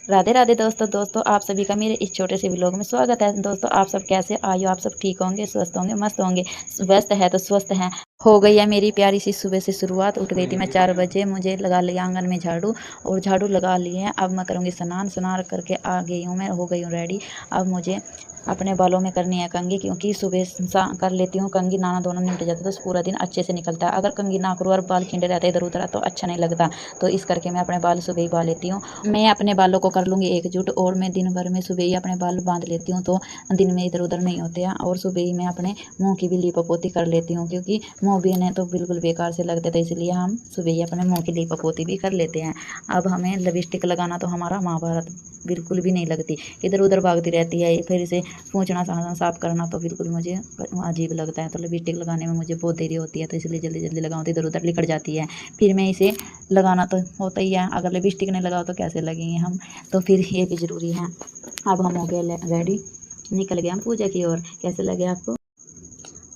राधे राधे दोस्तों आप सभी का मेरे इस छोटे से व्लॉग में स्वागत है। दोस्तों आप सब कैसे आयो, आप सब ठीक होंगे, स्वस्थ होंगे, मस्त होंगे। व्यस्त है तो स्वस्थ हैं। हो गई है मेरी प्यारी सी सुबह से शुरुआत। उठ गई थी मैं 4 बजे, मुझे लगा लिया आंगन में झाड़ू और झाड़ू लगा लिए हैं। अब मैं करूँगी स्नान करके आ गई हूँ, मैं हो गई हूँ रेडी। अब मुझे अपने बालों में करनी है कंघी, क्योंकि सुबह कर लेती हूँ कंघी, नहाना धोना निपट जाता है तो पूरा दिन अच्छे से निकलता है। अगर कंघी ना करूँ और बाल खिंडे रहते हैं इधर उधर तो अच्छा नहीं लगता, तो इस करके मैं अपने बाल सुबह ही बा लेती हूँ। मैं अपने बालों को कर लूँगी एकजुट और मैं दिन भर में सुबह ही अपने बाल बांध लेती हूँ, तो दिन में इधर उधर नहीं होते हैं। और सुबह ही मैं अपने मुँह की भी लीपापोती कर लेती हूँ, क्योंकि मुँह भी ने तो बिल्कुल बेकार से लगते थे, इसलिए हम सुबह ही अपने मुँह की लीपापोती भी कर लेते हैं। अब हमें लिपस्टिक लगाना तो हमारा महाभारत, बिल्कुल भी नहीं लगती, इधर उधर भागती रहती है। फिर इसे पोंछना साफ करना तो बिल्कुल मुझे अजीब लगता है, तो लिपस्टिक लगाने में मुझे बहुत देरी होती है, तो इसलिए जल्दी जल्दी लगाऊँ तो इधर उधर लिकड़ जाती है। फिर मैं इसे लगाना तो होता ही है, अगर लिपस्टिक नहीं लगाओ तो कैसे लगेंगे हम, तो फिर ये भी ज़रूरी है। अब हम हो गए रेडी, निकल गए हम पूजा की ओर। कैसे लगे आपको?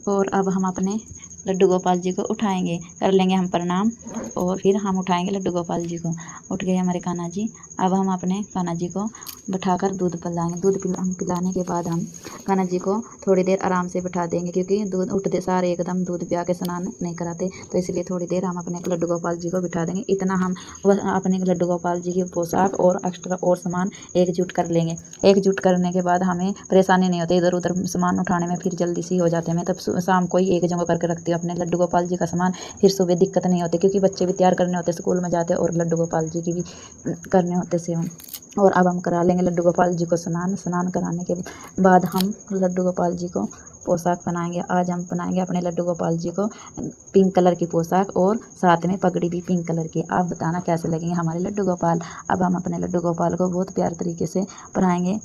और अब हम अपने लड्डू गोपाल जी को उठाएंगे, कर लेंगे हम प्रणाम और फिर हम उठाएंगे लड्डू गोपाल जी को। उठ गए हमारे कान्हा जी। अब हम अपने कान्हा जी को बैठाकर दूध पिलाएंगे। पिलाने के बाद हम कान्हा जी को थोड़ी देर आराम से बैठा देंगे, क्योंकि दूध उठते सारे एकदम दूध पिया के स्नान नहीं कराते, तो इसलिए थोड़ी देर हम अपने लड्डू गोपाल जी को बिठा देंगे। इतना हम अपने लड्डू गोपाल जी की पोशाक और एक्स्ट्रा और सामान एकजुट कर लेंगे। एकजुट करने के बाद हमें परेशानी नहीं होती इधर उधर सामान उठाने में, फिर जल्दी सी हो जाते हैं। मैं तब शाम को ही एक जगह करके रखती हूँ अपने लड्डू गोपाल जी का सामान, फिर सुबह दिक्कत नहीं होती, क्योंकि बच्चे भी तैयार करने होते स्कूल में जाते और लड्डू गोपाल जी की भी करने होते से हम। और अब हम करा लेंगे लड्डू गोपाल जी को स्नान कराने के बाद हम लड्डू गोपाल जी को पोशाक पहनाएंगे। आज हम पहनाएंगे अपने लड्डू गोपाल जी को पिंक कलर की पोशाक और साथ में पगड़ी भी पिंक कलर की। आप बताना कैसे लगेंगे हमारे लड्डू गोपाल। अब हम अपने लड्डू गोपाल को बहुत प्यार तरीके से पहनाएंगे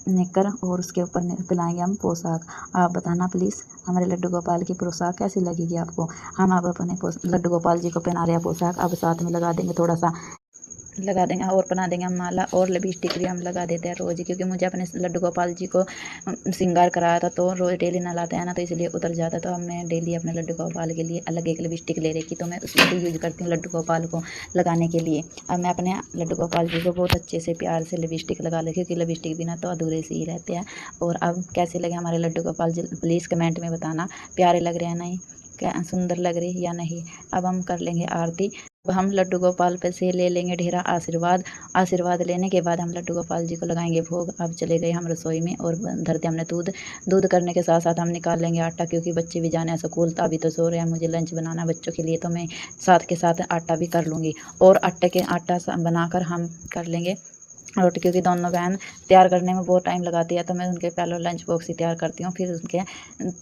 निकर और उसके ऊपर पिलाएंगे हम पोशाक। आप बताना प्लीज़ हमारे लड्डू गोपाल की पोशाक कैसी लगेगी आपको। हम अब अपने लड्डू गोपाल जी को पहना रहे हैं पोशाक। अब साथ में लगा देंगे थोड़ा सा, लगा देंगे और बना देंगे हम माला और लिपस्टिक भी हम लगा देते हैं रोज़, क्योंकि मुझे अपने लड्डू गोपाल जी को श्रृंगार कराया था, तो रोज़ डेली नहलाते हैं ना, तो इसलिए उतर जाता, तो मैं डेली अपने लड्डू गोपाल के लिए अलग एक लिपस्टिक ले रखी, तो मैं उसमें भी यूज करती हूँ लड्डू गोपाल को लगाने के लिए। अब मैं अपने लड्डू गोपाल जी को बहुत अच्छे से प्यार से लिपस्टिक लगा ले, क्योंकि लिपस्टिक बिना तो अधूरे से ही रहते हैं। और अब कैसे लगे हमारे लड्डू गोपाल जी प्लीज़ कमेंट में बताना, प्यारे लग रहे हैं नहीं, क्या सुंदर लग रही है या नहीं। अब हम कर लेंगे आरती। अब हम लड्डू गोपाल पे से ले लेंगे ढेरा आशीर्वाद। आशीर्वाद लेने के बाद हम लड्डू गोपाल जी को लगाएंगे भोग। अब चले गए हम रसोई में और धरते हमने दूध करने के साथ साथ हम निकाल लेंगे आटा, क्योंकि बच्चे भी जाने हैं स्कूल, तो अभी तो सो रहे हैं, मुझे लंच बनाना बच्चों के लिए, तो मैं साथ के साथ आटा भी कर लूँगी। और आटा बनाकर हम कर लेंगे रोटी, क्योंकि दोनों बहन तैयार करने में बहुत टाइम लगाती है, तो मैं उनके पहले लंच बॉक्स ही तैयार करती हूँ, फिर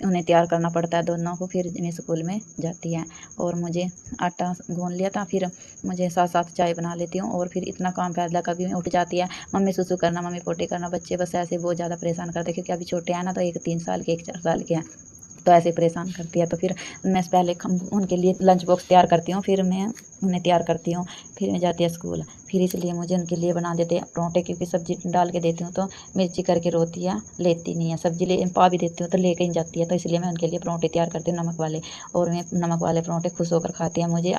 उन्हें तैयार करना पड़ता है दोनों को, फिर मैं स्कूल में जाती हैं। और मुझे आटा गूंद लिया था, फिर मुझे साथ साथ चाय बना लेती हूँ, और फिर इतना काम फैसला कभी उठ जाती है, मम्मी सुसु करना, मम्मी पोटी करना। बच्चे बस ऐसे बहुत ज़्यादा परेशान करते हैं, क्योंकि अभी छोटे हैं ना, तो एक 3 साल के एक 4 साल के हैं, तो ऐसे परेशान करती है। तो फिर मैं पहले उनके लिए लंच बॉक्स तैयार करती हूँ, फिर मैं उन्हें तैयार करती हूँ, फिर मैं जाती है स्कूल। फिर इसलिए मुझे उनके लिए बना देते हैं परोंठे, क्योंकि सब्जी डाल के देती हूँ तो मिर्ची करके रोती है लेती नहीं है, सब्जी ले पा भी देती हूँ तो लेके ही जाती है, तो इसलिए मैं उनके लिए परोंठे तैयार करती हूँ नमक वाले, और मैं नमक वाले परोंठे खुश होकर खाती हैं। मुझे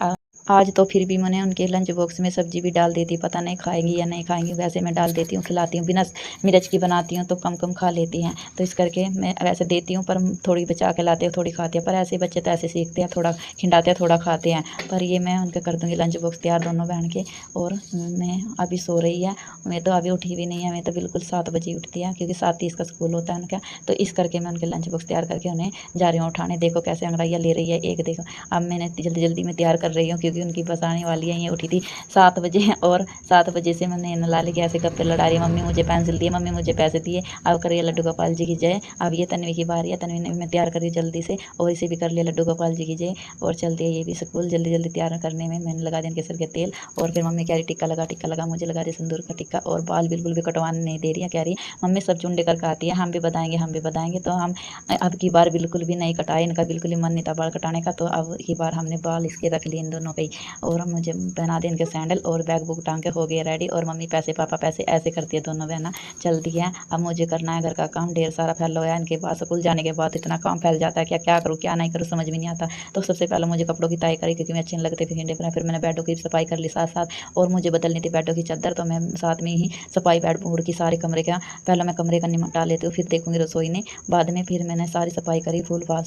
आज तो फिर भी मैंने उनके लंच बॉक्स में सब्जी भी डाल दी थी, पता नहीं खाएंगी या नहीं खाएंगी, वैसे मैं डाल देती हूँ, खिलाती हूँ। बिना मिर्च की बनाती हूँ तो कम कम खा लेती हैं, तो इस करके मैं वैसे देती हूँ, पर थोड़ी बचा के लाते हैं, थोड़ी खाती है। पर ऐसे बच्चे तो ऐसे सीखते हैं, थोड़ा खिंडाते हैं थोड़ा खाते हैं। पर ये मैं उनके कर दूँगी लंच बॉक्स तैयार दोनों बहन के। और मैं अभी सो रही है, मैं तो अभी उठी भी नहीं है, मैं तो बिल्कुल 7 बजे उठती है, क्योंकि 7:30 का स्कूल होता है उनका, तो इस करके मैं उनके लंच बॉक्स तैयार करके उन्हें जा रही हूँ उठाने। देखो कैसे अंगड़ाइयाँ ले रही है एक, देखो। अब मैंने जल्दी जल्दी में तैयार कर रही हूँ, क्योंकि उनकी बस आने वाली है। ये उठी थी 7 बजे, और 7 बजे से मैंने नला लेके ऐसे गप्पे लड़ा रही है, मम्मी मुझे पेंसिल दिए, मम्मी मुझे पैसे दिए। अब करिए लड्डू गोपाल जी की जय। अब ये तन्वी की बारी है, तन्वी ने मैं तैयार करी जल्दी से, और इसे भी कर लिया लड्डू गोपाल जी की जय, और चलती है ये भी स्कूल। जल्दी जल्दी तैयार करने में मैंने लगा दिया केसर के तेल, और फिर मम्मी कह रही टिक्का लगा, मुझे लगा रही सिंदूर का टिक्का, और बाल बिल्कुल भी कटवाने नहीं दे रही है, कह रही मम्मी सब चुंडे करके आती है, हम भी बताएंगे। तो हम अब की बार बिल्कुल भी नहीं कटाए, इनका बिल्कुल ही मन नहीं था बाल कटाने का, तो अब की बार हमने बाल इसके रख लिए इन दोनों के। गई और मुझे पहना दे इनके सैंडल और बैग बुक टांग के हो गए रेडी। और मम्मी पैसे पापा पैसे ऐसे करती है, दोनों बहना चलती है। अब मुझे करना है घर का काम, ढेर सारा फैला हुआ है। इनके बाद स्कूल जाने के बाद इतना काम फैल जाता है क्या क्या करूँ क्या नहीं करूँ समझ में नहीं आता। तो सबसे पहले मुझे कपड़ों की तय करी क्योंकि मैं अच्छे नहीं लगते थे खिंडे पर। फिर मैंने बेडों की सफाई कर ली साथ साथ, और मुझे बदलनी थी बेडों की चादर, तो मैं साथ में ही सफाई बेड बूड की सारे कमरे का पहले मैं कमरे का निपटा लेती हूँ, फिर देखूंगी रसोई ने बाद में। फिर मैंने सारी सफाई करी फूल फाल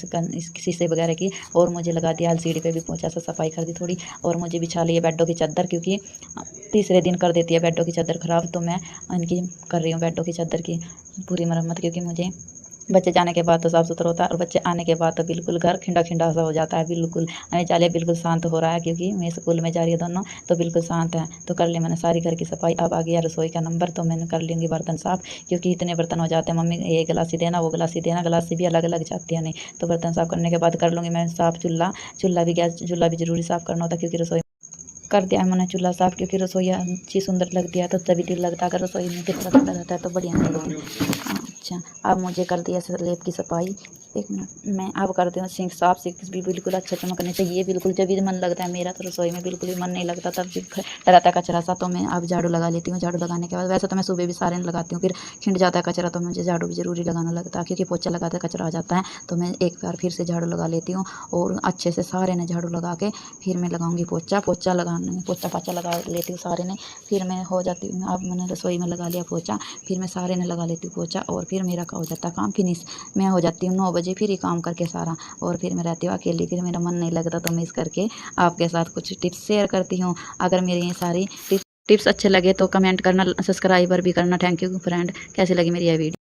शीशे वगैरह की, और मुझे लगा दिया एलसीडी पे भी पहुंचा सा सफाई कर दी थोड़ी। और मुझे बिछा लिया बेडों की चादर क्योंकि तीसरे दिन कर देती है बेडों की चादर ख़राब, तो मैं इनकी कर रही हूँ बेडों की चादर की पूरी मरम्मत। क्योंकि मुझे बच्चे जाने के बाद तो साफ़ सुथरा होता है, और बच्चे आने के बाद तो बिल्कुल घर खिंडा खिंडा सा हो जाता है। बिल्कुल हमें चालिए बिल्कुल शांत हो रहा है क्योंकि मैं स्कूल में जा रही है दोनों, तो बिल्कुल शांत है। तो कर ली मैंने सारी घर की सफाई। अब आ गया रसोई का नंबर, तो मैंने कर लूँगी बर्तन साफ़ क्योंकि इतने बर्तन हो जाते हैं। मम्मी ये गिलासी देना वो गिलासी देना, गिलासी भी अलग अलग जाती है नहीं, तो बर्तन साफ़ करने के बाद कर लूँगी मैं साफ़ चूल्हा भी गैस चूल्हा भी ज़रूरी साफ़ करना होता है क्योंकि रसोई कर दिया है मैंने चूल्हा साफ़ क्योंकि रसोई अच्छी सुंदर लगती है तो तभी दिल लगता है। अगर रसोई में कितना गंदा रहता है तो बढ़िया नहीं लगती। अच्छा, अब मुझे कर दिया स्लेब की सफाई। एक मिनट, मैं अब करती हूँ सिंक साफ। सिंक भी बिल्कुल अच्छा चमकने चाहिए बिल्कुल, जब भी मन लगता है मेरा तो रसोई में बिल्कुल भी मन नहीं लगता तब भी रहता है कचरा सा, तो मैं अब झाड़ू लगा लेती हूँ। झाड़ू लगाने के बाद वैसे तो मैं सुबह भी सारे लगाती हूँ, फिर खिंड जाता है कचरा तो मुझे झाड़ू भी ज़रूरी लगाना लगता है क्योंकि पोछा लगाते कचरा आ जाता है। तो मैं एक बार फिर से झाड़ू लगा लेती हूँ और अच्छे से सारे ने झाड़ू लगा के फिर मैं लगाऊंगी पोछा पाछा लगा लेती हूँ सारे ने। फिर मैं हो जाती हूँ, अब मैंने रसोई में लगा लिया पोछा, फिर मैं सारे ने लगा लेती हूँ पोछा और फिर मेरा हो जाता है काम फिनिश। मैं हो जाती हूँ 9 बजे फिर ये काम करके सारा, और फिर मैं रहती हूँ अकेली। फिर मेरा मन नहीं लगता तो मैं इस करके आपके साथ कुछ टिप्स शेयर करती हूँ। अगर मेरी ये सारी टिप्स अच्छे लगे तो कमेंट करना, सब्सक्राइबर भी करना। Thank you friend. कैसी लगी मेरी यह वीडियो?